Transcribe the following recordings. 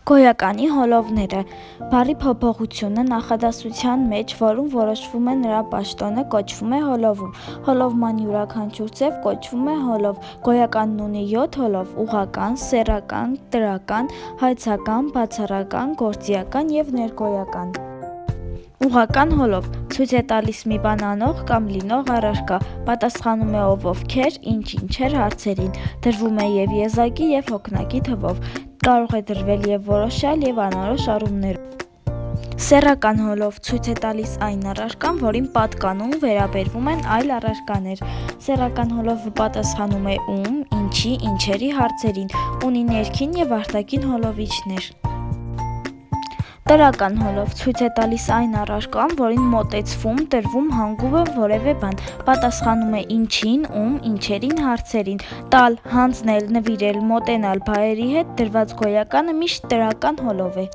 Գոյականի հոլովները բառի փոփոխությունը նախադասության մեջ, որում որոշվում է նրա պաշտոնը, կոչվում է հոլովում։ Հոլովման յուրաքանչյուր ձև կոչվում է հոլով։ Գոյականն ունի 7 հոլով՝ ուղղական, սեռական, տրական, հայցական, բացառական, գործիական և ներգոյական։ Ուղղական հոլով ցույց է տալիս մի բան անող կամ լինող առարկա, պատասխանում է ով ովքեր, ինչ ինչեր հարցերին, դրվում է և եզակի և հոգնակի թվով, կարող է դրվել և որոշյալ և անորոշ առումներով։ Սեռական հոլով ցույց է տալիս այն առարկան, որին պատկանում, վերաբերվում են այլ առարկաներ։ Սեռական հոլովը պատասխանում է ում, ինչի, ինչերի հարցերին, ունի ներքին և արտաքին հոլովիչներ։ Տրական հոլով ցույց է տալիս այն առարկան, որին մոտեցվում, տրվում, հանգում է որևէ բան, պատասխանում է ինչին, ում, ինչերին հարցերին, տալ, հանձնել, նվիրել, մոտենալ, բառերի հետ դրված գոյականը միշտ տրական հոլով է։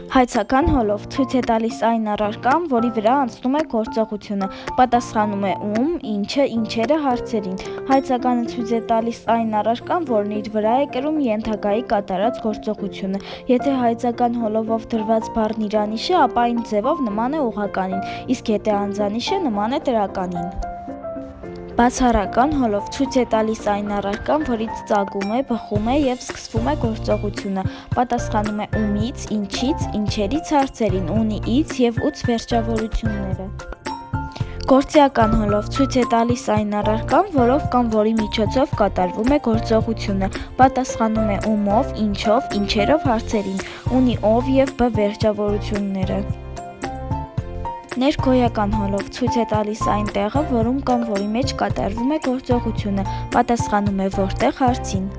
Հայցական հոլով ցույց է տալիս այն առարկան, որի վրա անցնում է գործողությունը, պատասխանում է ում, ինչը, ինչերը հարցերին։ Հայցականը ցույց է տալիս այն առարկան, որն իր վրա է կրում ենթակայի կատարած գործողությունը։ Եթե հայցական հոլովով դրված բառն իրանիշ է, ապա այն ձևով նման է ուղղականին, իսկ եթե անձանիշ է, նման է տրականին։ Բացառական հոլով ցույց է տալիս այն առարկան, որից ծագում է, բխում է և սկսվում է գործողությունը, պատասխանում է ումից, ինչից, ինչերից հարցերին, ունի ից և ուց վերջավորությունները։ Գործիական հոլով ցույց է տալիս այն առարկան, որով կամ որի միջոցով կատարվում է գործողությունը, պատասխանում է ումով, ինչով, ինչերով հարցերին, ունի ով և բ վերջավորությունները։ Ներգոյական հոլով ցույց է տալիս այն տեղը, որում կամ որի մեջ կատարվում է գործողությունը, պատասխանում է որտեղ հարցին։